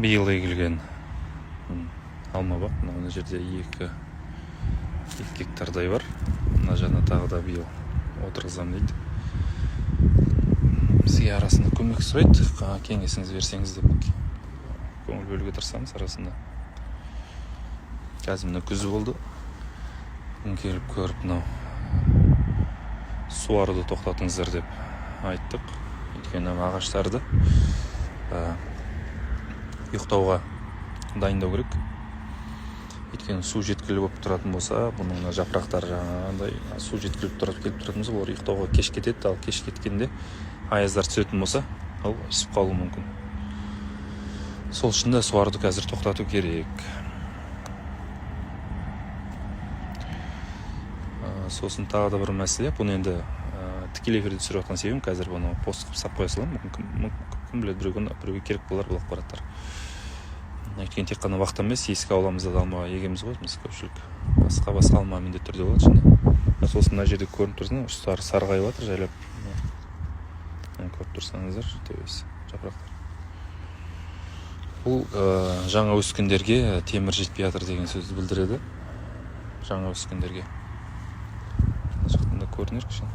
биыл егілген алма бақ. Мына жерде 2 гектардай бар. Мына жағына тағы да биыл отырғызам дейді. Бізге арасында көмек сұрайды, кеңесіңіз берсеңіз деп көңіл бөлуге тырысамыз арасында. Қазір мына күз болды. Келіп көріп, мынау суаруды тоқтатыңыздар деп айттық. Өйткені ағаштарды ұйықтауға дайындау керек. Өйткені су жеткілі болып тұратын болса, бұның жапырақтары жаңағындай су жеткіліп келіп тұратын болса, олар ұйықтауға кеш кетеді. Ал кеш кеткенде аяздар түсетін болса, ол ісіп қалуы мүмкін. Сол үшін де суаруды қазір тоқтату керек. Сосын тағы да бір мәселе, бұны енді тікелей эфирде түсіріп жатқан себебім, қазір бұны пост қылып сап қоя саламын. Кім біледі, біреуге керек болар бұл ақпараттар. Өйткені тек қана уақыт емес, ескі ауламызда да алма егеміз ғой, біз көпшілік. Басқа алма міндетті түрде болады шынында. Сосын мына жерде көрініп тұрсың, ұштары сарғайып жатыр, жайлап. Көріп тұрсаңыздар, төбесі, жапырақтар. Бұл жаңа өскендерге темір жетпей жатыр деген сөзді білдіреді. Жаңа өскендерге. Жақтында көрінер кішкене.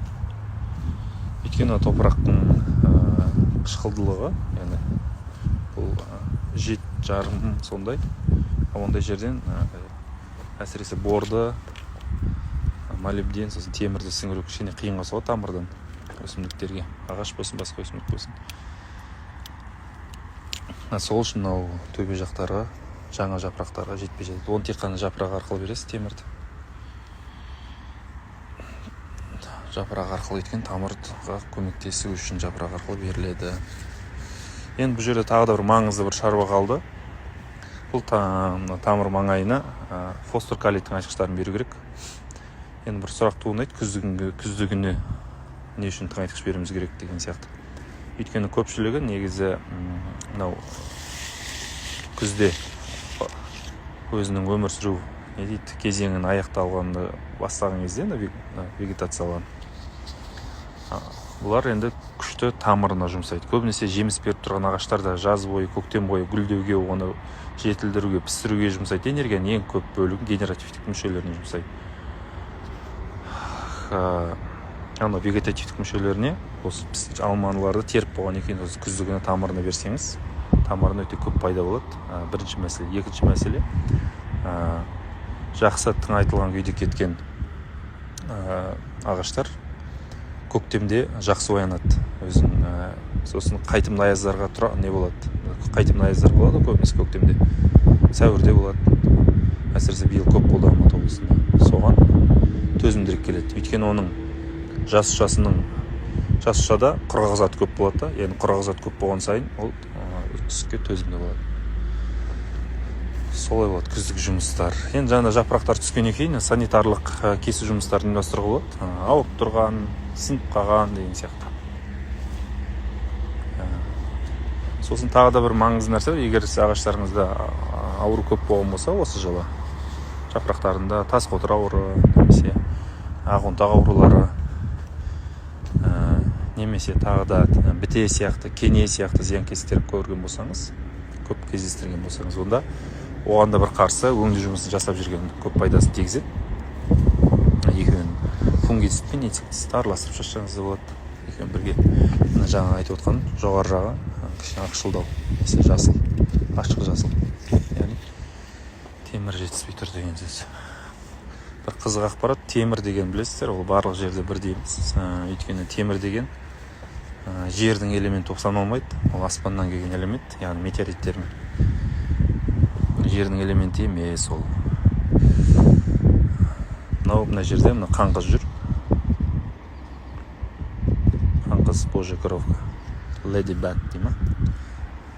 Өйткені топырақтың қышқылдылығы, яғни бұл 7,5 сондай. Ондай жерден әсіресе борды, молибден, сосын темірді сіңіру кішкене қиынға соғады тамырдан өсімдіктерге. Ағаш болсын, басқа өсімдік болсын. Сол үшін мынау төбе жақтарға, жаңа жапырақтарға жетпей жатады. Оны тек қана жапырақ арқылы бересіз темірді. Жапырақ арқылы еткен тамырға көмектесу үшін жапырақ арқылы беріледі. Енді бұл жерде тағы да бір маңызды бір шаруа қалды. Бұл тамыр маңайына фосфор калийдің айшықтарын беру керек. Енді бір сұрақ туындайды, күздігіне не үшін тыңайтқыш беруіміз керек деген сияқты. Өйткені көпшілігі негізі мынау күзде өзінің өмір сүру кезеңін аяқталғанды бастаған кезде вегетациялан. Бұлар енді күшті тамырына жұмсайды. Көбінесе жеміс беріп тұрған ағаштарда жаз бойы, көктем бойы гүлдеуге, оны жетілдіруге, пісіруге жұмсайды энергияның ең көп бөлігін генеративтік мүшелеріне жұмсайды. Вегетативтік мүшелеріне осы алмаларды теріп болған екен, осы күздігіне тамырына берсеңіз, тамырына өте көп пайда болады. Бірінші мәселе. Екінші мәселе, жақсы тыңайтылған күйде кеткен ағаштар көктемде жақсы оянады. Сосын қайтымды аяздарға не болады? Қайтымды аяздар болады көбінесе көктемде. Сәуірде болады. Әсіресе биыл көп болды Алматы облысында. Соған төзімдірек келеді. Өйткені оның жасушада құрғақ зат көп болады. Яғни құрғақ зат көп болған сайын ол үсікке төзімді болады. Солай болады күздік жұмыстар. Енді жаңа жапырақтар түскеннен кейін санитарлық кесу жұмыстарын ұйымдастыруға болады. Ауырып тұрған, сынып қалған деген сияқты. Сосын тағы да бір маңызды нәрсе, егер ағаштарыңызда ауру көп болған болса, осы жылы жапырақтарында тас қотыр ауру, немесе ағонтақ аурулары, немесе тағы да біте сияқты, кене сияқты зиянкестер көрген болсаңыз, көп кездестірген болсаңыз, онда оған да бір қарсы өңдеу жұмысын жасап жүрген көп пайдасын тигізеді. Екеуін фунгицид пен инсектицидті араластырып шашсаңыз да болады. Екеуін бірге жаңа айтып отқан жоғары жағы кішкене ақшылдау, жасыл, ашық жасыл. Яғни темір жетіспей тұр деген сөз. Бір қызық ақпарат, темір деген білесіздер, ол барлық жерде бірдей емес. Өйткені темір деген жердің элементі болып саналмайды. Ол аспаннан келген элемент, яғни метеориттермен. Жердің элементі емес ол. Мына жерде қаңғыз жүр. Қаңғыз божья коровка. Lady Bat дейма.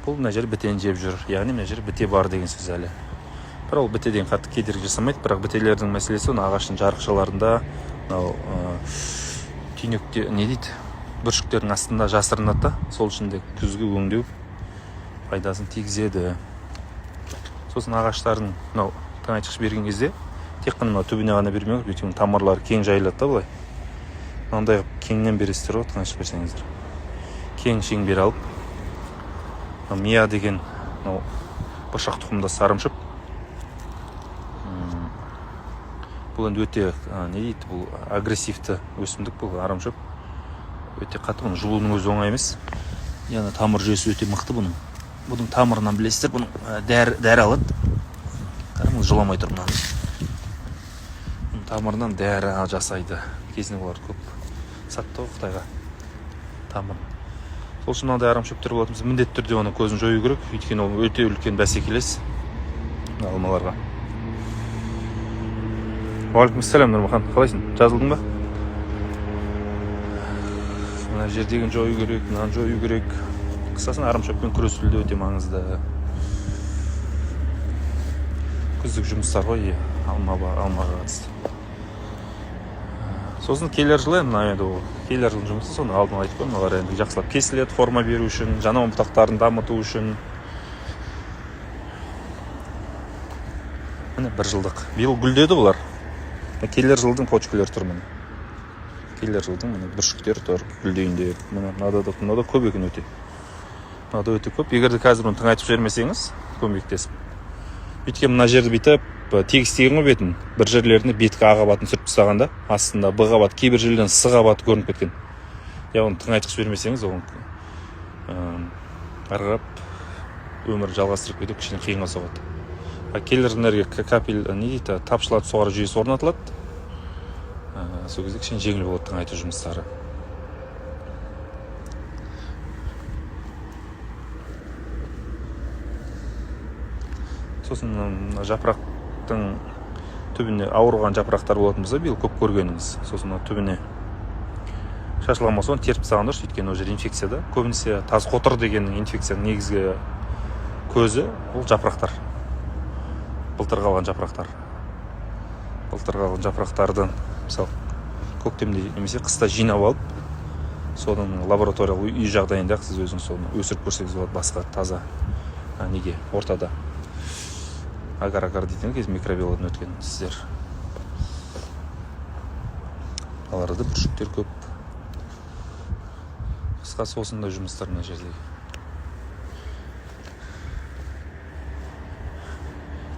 Бұл мына жер бітені жеп жүр. Яғни мына жер біте бар деген сөз әлі. Бірақ ол бітеден қатты кедергі жасамайды. Бірақ бітелердің мәселесі ағаштың жарықшаларында, түйнекте не дейді? Бүршіктердің астында жасырынады. Сол үшін де күзгі өңдеу пайдасын тигізеді. Сосын ағаштардың тыңайтқыш берген кезде тек қана түбіне ғана бермеңіз, өйткені тамырлары кең жайылады да былай. Мынандай кеңнен бересіздер ғой, тыңайтқыш берсеңіздер. Кең шеңбер алып, мия деген бұршақ тұқымдас арамшөп. Бұл енді өте не дейді, бұл агрессивті өсімдік, бұл арамшөп. Өте қатты, бұның жұлуының өзі оңай емес. Яғни тамыр жүйесі өте мықты бұның. Бұның тамырынан білесіздер, бұның дәрі алады. Қараңыз, жыламай тұр мынаны. Бұның тамырынан дәрі жасайды. Кезінде олар көп сатты ғой Қытайға тамырын. Сол үшін мынандай арамшөптер болатын, біз міндетті түрде оның көзін жою керек, өйткені ол өте үлкен бәсекелес алмаларға. Уалейкумассалам, Нұрмахан, қалайсың? Жазылдың ба? Мына жердегін жою керек, мынаны жою керек. Қысқасын арамшөппен күресуде өте маңызды. Күздік жұмыстар ғой, алмаға қатысты. Сосын келер жылы, келер жылын жұмысы, соны алдын айтып қойым, олар енді жақсылап кесіледі, форма беру үшін, жаңа бұтақтарын дамыту үшін. Міне бір жылдық. Биыл гүлдеді бұлар. Келер жылдың почкілер тұр міне. Келер жылдың міне бүршіктері тұр, гүлдейінде. Мынада көп екен өте. Мынада өте көп. Егерде қазір оны тыңайтып жібермесеңіз, көмектесіп. Өйткені мына жерді бүйтіп тегістеген ғой бетін. Бір жерлеріне беткі А қабатын сүріп тастағанда, астында Б қабат, кейбір жерлерден С қабаты көрініп кеткен. Оны тыңайтып жібермесеңіз, оған арғап өмір жалғастырып кету кішкене қиынға соғады. Келердерге капель тапшылатып суғару жүйесі орнатылады. Сол кезде кішкене жеңіл болады тыңайту жұмыстары. Сосын жапырақтың түбіне ауырған жапырақтар болатын болса, биыл көп көргеніңіз. Сосын түбіне шашылған болса, оны теріп тастаған дұрыс, өйткені ол жер инфекцияда. Көбінесе таз қотыр дегеннің инфекцияның негізгі көзі ол жапырақтар. Былтыр қалған жапырақтардан, мысалы, көктемде немесе қыста жинап алып, соның лабораториялық үй жағдайында сіз өзіңіз соны өсіріп көрсеңіз болады басқа таза ортада. Агар-агар дейтін кез микробиологиядан өткен сіздер. Аларда бүршіктер көп. Қысқасы осындай жұмыстар мына жердегі.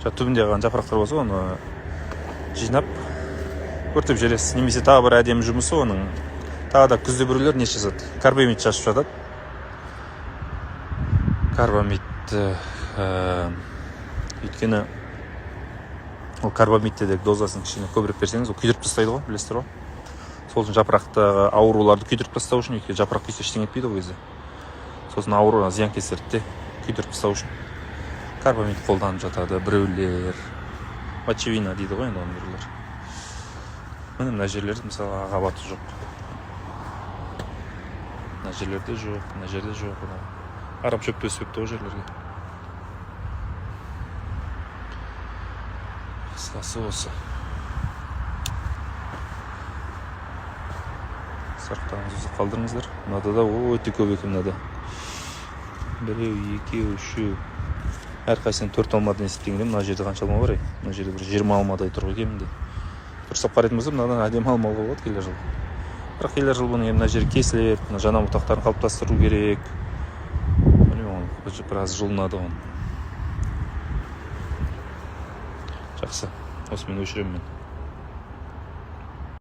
Түбінде қалған жапырақтар болса, оны жинап өртеп жібересіз. Немесе тағы бір әдемі жұмысы, оның тағы да күзде біреулер не жасады? Карбамид шашып жатады. Карбамидті өйткені ол карбамидті дозасын кішкене көбірек берсеңіз, ол күйдіріп тастайды ғой, білесіздер ғой. Сол үшін жапырақтағы ауруларды күйдіріп тастау үшін, өйткені жапырақ күйсе ештеңе етпейді ғой кезде. Сосын ауру зиянкестерді де күйдіріп тастау үшін карбамид қолданып жатады біреулер. Мочевина дейді ғой енді оны біреулер. Міне мына жерлерде мысалы қабаты жоқ. Мына жерлерде жоқ, мына жерде жоқ. Арамшөпті өсіпті ол жерлерге. Қысқасы осы. Сарықтарыңызды қалдырыңыздар. Мынада да өте көп екен мынада. Біреу, екеу, үшеу. Әрқайсынан 4 алмадан есептегенде мына жерде қанша алма бар? Мына жерде бір 20 алмадай тұр ғой кемінде. Дұрыстап қарайтын болса, мынадан әдемі алма алуға болады келер жыл. Бірақ келер жыл бұны мына жер кесіліп, жаңа бұтақтарын қалыптастыру керек. Біраз жылынады оны. Жақсы. Осымен өшіремін мен.